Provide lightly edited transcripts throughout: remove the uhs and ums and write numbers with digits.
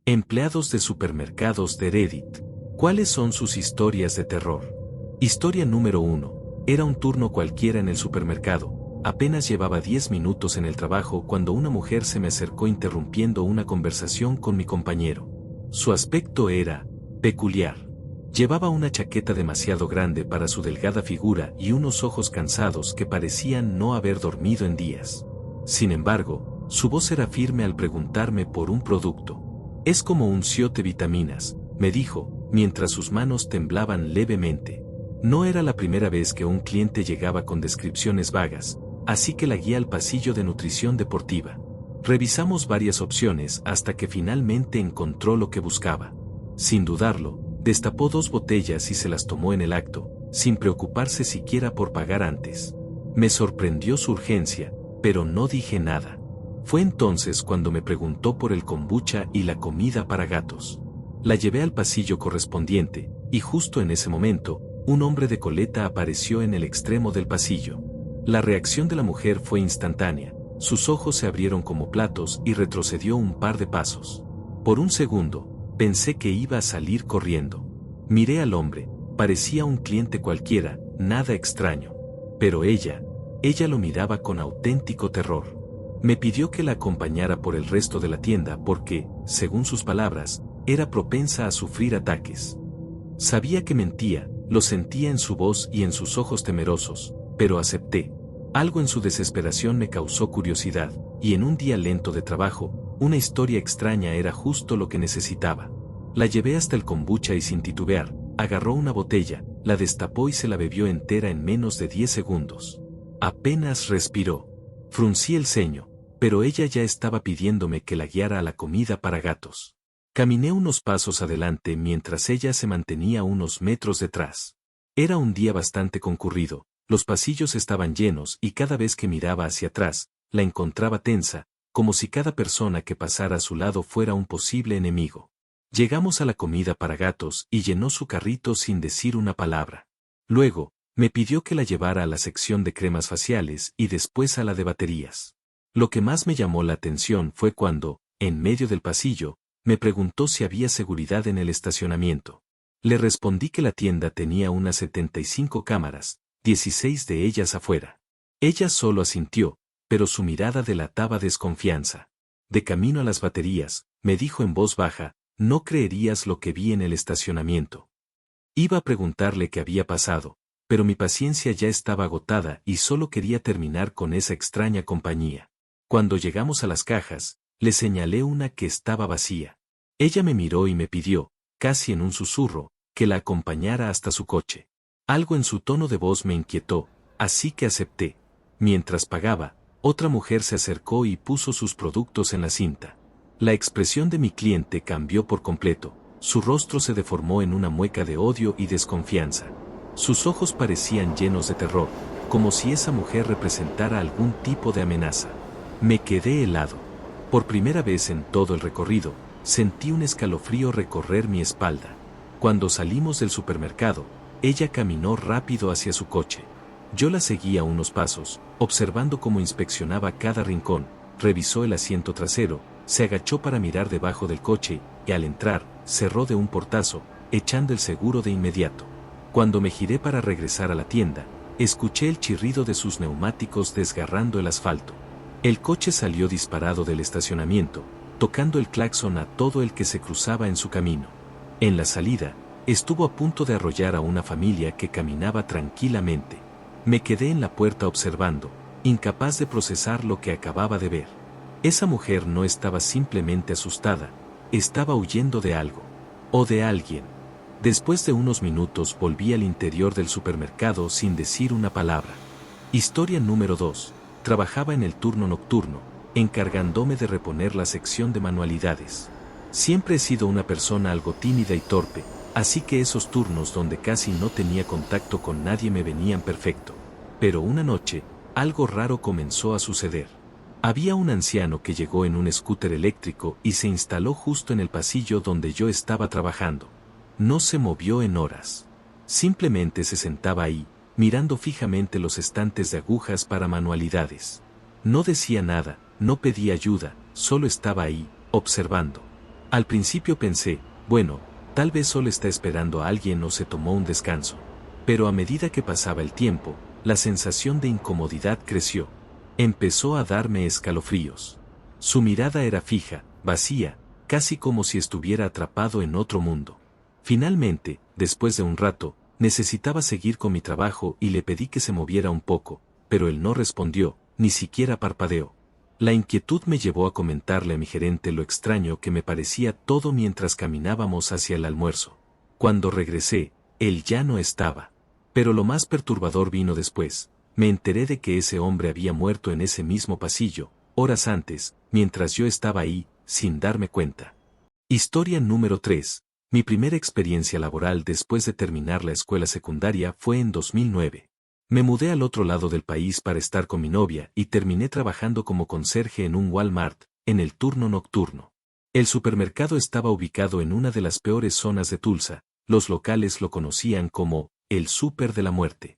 Empleados de supermercados de Reddit. ¿Cuáles son sus historias de terror? Historia número 1. Era un turno cualquiera en el supermercado. Apenas llevaba 10 minutos en el trabajo cuando una mujer se me acercó interrumpiendo una conversación con mi compañero. Su aspecto era peculiar. Llevaba una chaqueta demasiado grande para su delgada figura y unos ojos cansados que parecían no haber dormido en días. Sin embargo, su voz era firme al preguntarme por un producto. Es como un shot de vitaminas, me dijo, mientras sus manos temblaban levemente. No era la primera vez que un cliente llegaba con descripciones vagas, así que la guié al pasillo de nutrición deportiva. Revisamos varias opciones hasta que finalmente encontró lo que buscaba. Sin dudarlo, destapó 2 botellas y se las tomó en el acto, sin preocuparse siquiera por pagar antes. Me sorprendió su urgencia, pero no dije nada. Fue entonces cuando me preguntó por el kombucha y la comida para gatos. La llevé al pasillo correspondiente, y justo en ese momento, un hombre de coleta apareció en el extremo del pasillo. La reacción de la mujer fue instantánea, sus ojos se abrieron como platos y retrocedió un par de pasos. Por un segundo, pensé que iba a salir corriendo. Miré al hombre, parecía un cliente cualquiera, nada extraño. Pero ella lo miraba con auténtico terror. Me pidió que la acompañara por el resto de la tienda porque, según sus palabras, era propensa a sufrir ataques. Sabía que mentía, lo sentía en su voz y en sus ojos temerosos, pero acepté. Algo en su desesperación me causó curiosidad, y en un día lento de trabajo, una historia extraña era justo lo que necesitaba. La llevé hasta el kombucha y sin titubear, agarró una botella, la destapó y se la bebió entera en menos de 10 segundos. Apenas respiró. Fruncí el ceño, pero ella ya estaba pidiéndome que la guiara a la comida para gatos. Caminé unos pasos adelante mientras ella se mantenía unos metros detrás. Era un día bastante concurrido, los pasillos estaban llenos y cada vez que miraba hacia atrás, la encontraba tensa, como si cada persona que pasara a su lado fuera un posible enemigo. Llegamos a la comida para gatos y llenó su carrito sin decir una palabra. Luego, me pidió que la llevara a la sección de cremas faciales y después a la de baterías. Lo que más me llamó la atención fue cuando, en medio del pasillo, me preguntó si había seguridad en el estacionamiento. Le respondí que la tienda tenía unas 75 cámaras, 16 de ellas afuera. Ella solo asintió, pero su mirada delataba desconfianza. De camino a las baterías, me dijo en voz baja, no creerías lo que vi en el estacionamiento. Iba a preguntarle qué había pasado, pero mi paciencia ya estaba agotada y solo quería terminar con esa extraña compañía. Cuando llegamos a las cajas, le señalé una que estaba vacía. Ella me miró y me pidió, casi en un susurro, que la acompañara hasta su coche. Algo en su tono de voz me inquietó, así que acepté. Mientras pagaba, otra mujer se acercó y puso sus productos en la cinta. La expresión de mi cliente cambió por completo, su rostro se deformó en una mueca de odio y desconfianza. Sus ojos parecían llenos de terror, como si esa mujer representara algún tipo de amenaza. Me quedé helado. Por primera vez en todo el recorrido, sentí un escalofrío recorrer mi espalda. Cuando salimos del supermercado, ella caminó rápido hacia su coche. Yo la seguía unos pasos, observando cómo inspeccionaba cada rincón, revisó el asiento trasero, se agachó para mirar debajo del coche, y al entrar, cerró de un portazo, echando el seguro de inmediato. Cuando me giré para regresar a la tienda, escuché el chirrido de sus neumáticos desgarrando el asfalto. El coche salió disparado del estacionamiento, tocando el claxon a todo el que se cruzaba en su camino. En la salida, estuvo a punto de arrollar a una familia que caminaba tranquilamente. Me quedé en la puerta observando, incapaz de procesar lo que acababa de ver. Esa mujer no estaba simplemente asustada, estaba huyendo de algo. O de alguien. Después de unos minutos volví al interior del supermercado sin decir una palabra. Historia número 2. Trabajaba en el turno nocturno, encargándome de reponer la sección de manualidades. Siempre he sido una persona algo tímida y torpe, así que esos turnos donde casi no tenía contacto con nadie me venían perfecto. Pero una noche, algo raro comenzó a suceder. Había un anciano que llegó en un scooter eléctrico y se instaló justo en el pasillo donde yo estaba trabajando. No se movió en horas. Simplemente se sentaba ahí, mirando fijamente los estantes de agujas para manualidades. No decía nada, no pedía ayuda, solo estaba ahí, observando. Al principio pensé, bueno, tal vez solo está esperando a alguien o se tomó un descanso. Pero a medida que pasaba el tiempo, la sensación de incomodidad creció. Empezó a darme escalofríos. Su mirada era fija, vacía, casi como si estuviera atrapado en otro mundo. Finalmente, después de un rato, necesitaba seguir con mi trabajo y le pedí que se moviera un poco, pero él no respondió, ni siquiera parpadeó. La inquietud me llevó a comentarle a mi gerente lo extraño que me parecía todo mientras caminábamos hacia el almuerzo. Cuando regresé, él ya no estaba. Pero lo más perturbador vino después. Me enteré de que ese hombre había muerto en ese mismo pasillo, horas antes, mientras yo estaba ahí, sin darme cuenta. Historia número 3. Mi primera experiencia laboral después de terminar la escuela secundaria fue en 2009. Me mudé al otro lado del país para estar con mi novia y terminé trabajando como conserje en un Walmart, en el turno nocturno. El supermercado estaba ubicado en una de las peores zonas de Tulsa, los locales lo conocían como el Súper de la Muerte.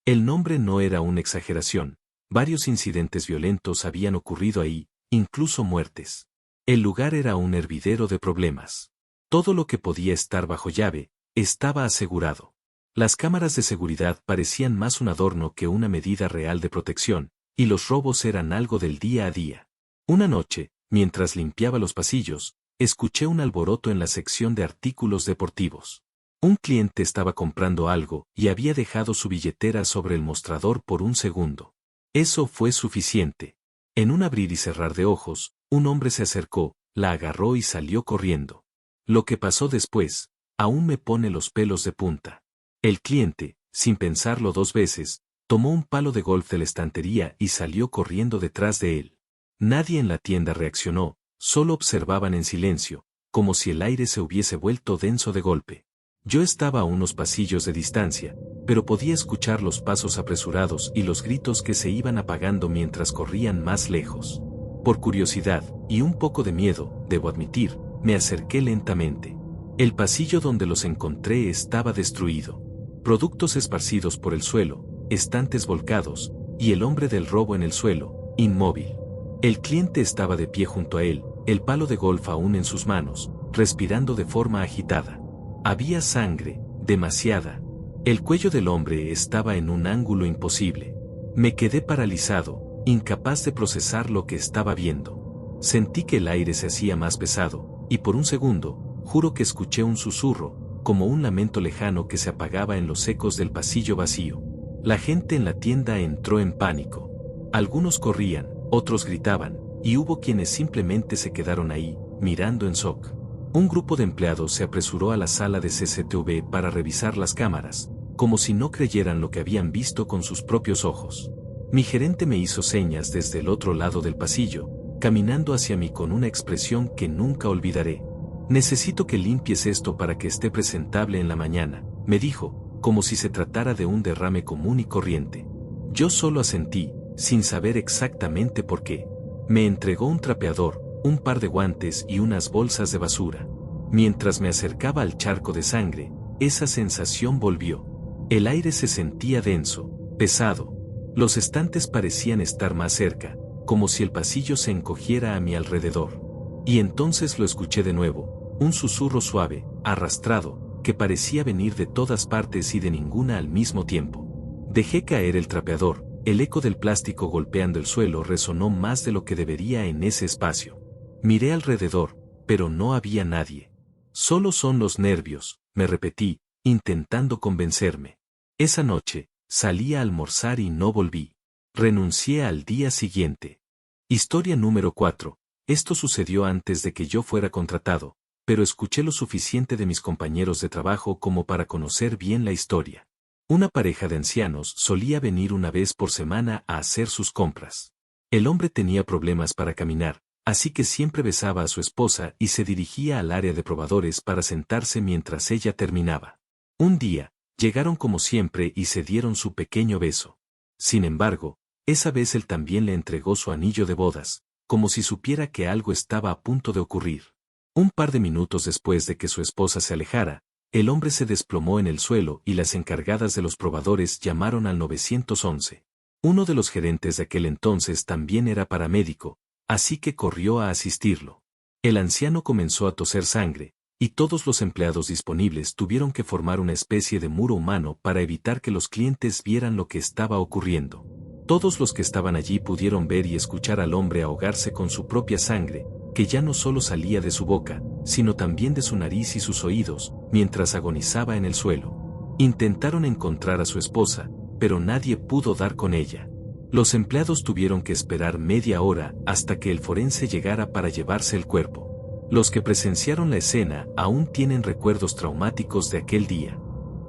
El nombre no era una exageración, varios incidentes violentos habían ocurrido ahí, incluso muertes. El lugar era un hervidero de problemas. Todo lo que podía estar bajo llave, estaba asegurado. Las cámaras de seguridad parecían más un adorno que una medida real de protección, y los robos eran algo del día a día. Una noche, mientras limpiaba los pasillos, escuché un alboroto en la sección de artículos deportivos. Un cliente estaba comprando algo y había dejado su billetera sobre el mostrador por un segundo. Eso fue suficiente. En un abrir y cerrar de ojos, un hombre se acercó, la agarró y salió corriendo. Lo que pasó después, aún me pone los pelos de punta. El cliente, sin pensarlo dos veces, tomó un palo de golf de la estantería y salió corriendo detrás de él. Nadie en la tienda reaccionó, solo observaban en silencio, como si el aire se hubiese vuelto denso de golpe. Yo estaba a unos pasillos de distancia, pero podía escuchar los pasos apresurados y los gritos que se iban apagando mientras corrían más lejos. Por curiosidad, y un poco de miedo, debo admitir, me acerqué lentamente. El pasillo donde los encontré estaba destruido. Productos esparcidos por el suelo, estantes volcados, y el hombre del robo en el suelo, inmóvil. El cliente estaba de pie junto a él, el palo de golf aún en sus manos, respirando de forma agitada. Había sangre, demasiada. El cuello del hombre estaba en un ángulo imposible. Me quedé paralizado, incapaz de procesar lo que estaba viendo. Sentí que el aire se hacía más pesado, y por un segundo, juro que escuché un susurro, como un lamento lejano que se apagaba en los ecos del pasillo vacío. La gente en la tienda entró en pánico. Algunos corrían, otros gritaban, y hubo quienes simplemente se quedaron ahí, mirando en shock. Un grupo de empleados se apresuró a la sala de CCTV para revisar las cámaras, como si no creyeran lo que habían visto con sus propios ojos. Mi gerente me hizo señas desde el otro lado del pasillo, caminando hacia mí con una expresión que nunca olvidaré. Necesito que limpies esto para que esté presentable en la mañana, me dijo, como si se tratara de un derrame común y corriente. Yo solo asentí, sin saber exactamente por qué. Me entregó un trapeador, un par de guantes y unas bolsas de basura. Mientras me acercaba al charco de sangre, esa sensación volvió. El aire se sentía denso, pesado. Los estantes parecían estar más cerca, como si el pasillo se encogiera a mi alrededor. Y entonces lo escuché de nuevo, un susurro suave, arrastrado, que parecía venir de todas partes y de ninguna al mismo tiempo. Dejé caer el trapeador, el eco del plástico golpeando el suelo resonó más de lo que debería en ese espacio. Miré alrededor, pero no había nadie. Solo son los nervios, me repetí, intentando convencerme. Esa noche, salí a almorzar y no volví. Renuncié al día siguiente. Historia número 4. Esto sucedió antes de que yo fuera contratado, pero escuché lo suficiente de mis compañeros de trabajo como para conocer bien la historia. Una pareja de ancianos solía venir una vez por semana a hacer sus compras. El hombre tenía problemas para caminar, así que siempre besaba a su esposa y se dirigía al área de probadores para sentarse mientras ella terminaba. Un día, llegaron como siempre y se dieron su pequeño beso. Sin embargo, esa vez él también le entregó su anillo de bodas, como si supiera que algo estaba a punto de ocurrir. Un par de minutos después de que su esposa se alejara, el hombre se desplomó en el suelo y las encargadas de los probadores llamaron al 911. Uno de los gerentes de aquel entonces también era paramédico, así que corrió a asistirlo. El anciano comenzó a toser sangre, y todos los empleados disponibles tuvieron que formar una especie de muro humano para evitar que los clientes vieran lo que estaba ocurriendo. Todos los que estaban allí pudieron ver y escuchar al hombre ahogarse con su propia sangre, que ya no solo salía de su boca, sino también de su nariz y sus oídos, mientras agonizaba en el suelo. Intentaron encontrar a su esposa, pero nadie pudo dar con ella. Los empleados tuvieron que esperar media hora hasta que el forense llegara para llevarse el cuerpo. Los que presenciaron la escena aún tienen recuerdos traumáticos de aquel día.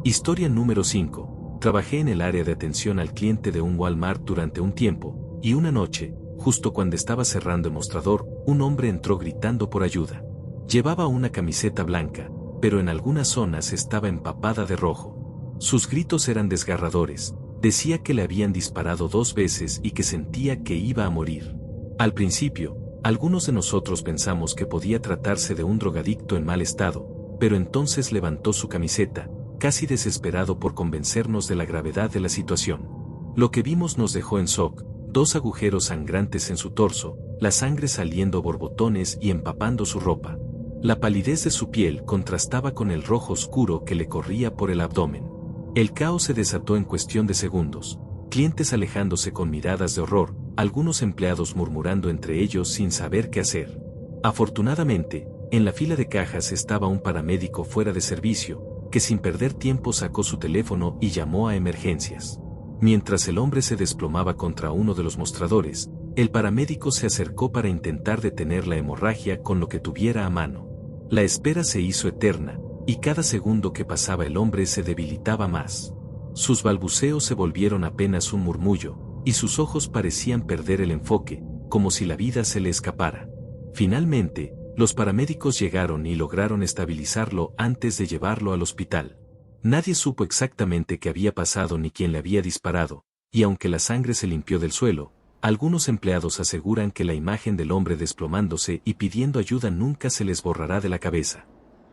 Historia número 5. Trabajé en el área de atención al cliente de un Walmart durante un tiempo, y una noche, justo cuando estaba cerrando el mostrador, un hombre entró gritando por ayuda. Llevaba una camiseta blanca, pero en algunas zonas estaba empapada de rojo. Sus gritos eran desgarradores. Decía que le habían disparado 2 veces y que sentía que iba a morir. Al principio, algunos de nosotros pensamos que podía tratarse de un drogadicto en mal estado, pero entonces levantó su camiseta, casi desesperado por convencernos de la gravedad de la situación. Lo que vimos nos dejó en shock: 2 agujeros sangrantes en su torso, la sangre saliendo a borbotones y empapando su ropa. La palidez de su piel contrastaba con el rojo oscuro que le corría por el abdomen. El caos se desató en cuestión de segundos, clientes alejándose con miradas de horror, algunos empleados murmurando entre ellos sin saber qué hacer. Afortunadamente, en la fila de cajas estaba un paramédico fuera de servicio, que sin perder tiempo sacó su teléfono y llamó a emergencias. Mientras el hombre se desplomaba contra uno de los mostradores, el paramédico se acercó para intentar detener la hemorragia con lo que tuviera a mano. La espera se hizo eterna, y cada segundo que pasaba el hombre se debilitaba más. Sus balbuceos se volvieron apenas un murmullo, y sus ojos parecían perder el enfoque, como si la vida se le escapara. Finalmente, los paramédicos llegaron y lograron estabilizarlo antes de llevarlo al hospital. Nadie supo exactamente qué había pasado ni quién le había disparado, y aunque la sangre se limpió del suelo, algunos empleados aseguran que la imagen del hombre desplomándose y pidiendo ayuda nunca se les borrará de la cabeza.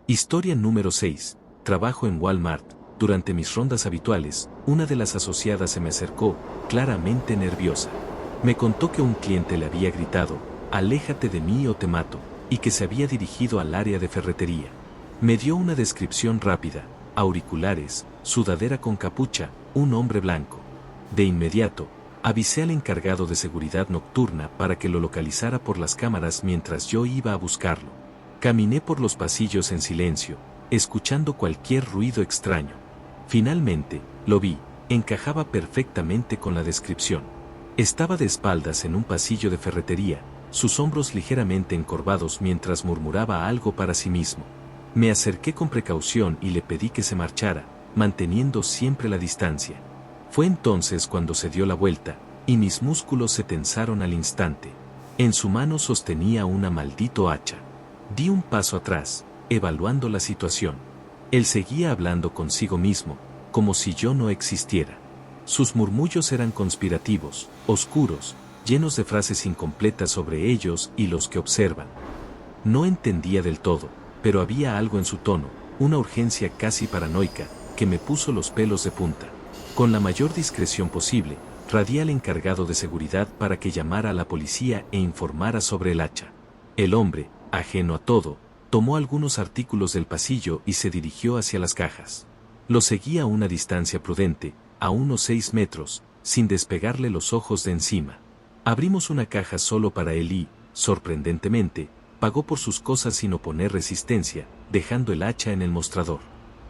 Historia número 6. Trabajo en Walmart. Durante mis rondas habituales, una de las asociadas se me acercó, claramente nerviosa. Me contó que un cliente le había gritado: "Aléjate de mí o te mato", y que se había dirigido al área de ferretería. Me dio una descripción rápida: auriculares, sudadera con capucha, un hombre blanco. De inmediato, avisé al encargado de seguridad nocturna para que lo localizara por las cámaras mientras yo iba a buscarlo. Caminé por los pasillos en silencio, escuchando cualquier ruido extraño. Finalmente, lo vi, encajaba perfectamente con la descripción. Estaba de espaldas en un pasillo de ferretería, sus hombros ligeramente encorvados mientras murmuraba algo para sí mismo. Me acerqué con precaución y le pedí que se marchara, manteniendo siempre la distancia. Fue entonces cuando se dio la vuelta, y mis músculos se tensaron al instante. En su mano sostenía una maldito hacha. Di un paso atrás, evaluando la situación. Él seguía hablando consigo mismo, como si yo no existiera. Sus murmullos eran conspirativos, oscuros, llenos de frases incompletas sobre ellos y los que observan. No entendía del todo, pero había algo en su tono, una urgencia casi paranoica, que me puso los pelos de punta. Con la mayor discreción posible, radié al encargado de seguridad para que llamara a la policía e informara sobre el hacha. El hombre, ajeno a todo, tomó algunos artículos del pasillo y se dirigió hacia las cajas. Lo seguía a una distancia prudente, a unos 6 metros, sin despegarle los ojos de encima. Abrimos una caja solo para él y, sorprendentemente, pagó por sus cosas sin oponer resistencia, dejando el hacha en el mostrador.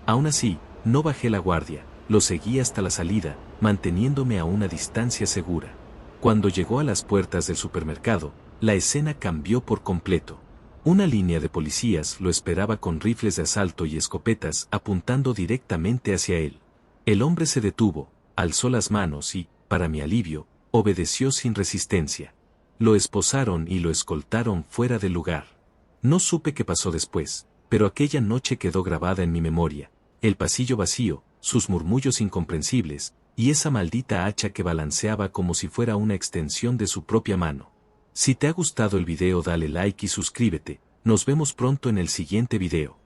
Aún así, no bajé la guardia, lo seguí hasta la salida, manteniéndome a una distancia segura. Cuando llegó a las puertas del supermercado, la escena cambió por completo. Una línea de policías lo esperaba con rifles de asalto y escopetas apuntando directamente hacia él. El hombre se detuvo, alzó las manos y, para mi alivio, obedeció sin resistencia. Lo esposaron y lo escoltaron fuera del lugar. No supe qué pasó después, pero aquella noche quedó grabada en mi memoria: el pasillo vacío, sus murmullos incomprensibles, y esa maldita hacha que balanceaba como si fuera una extensión de su propia mano. Si te ha gustado el video, dale like y suscríbete. Nos vemos pronto en el siguiente video.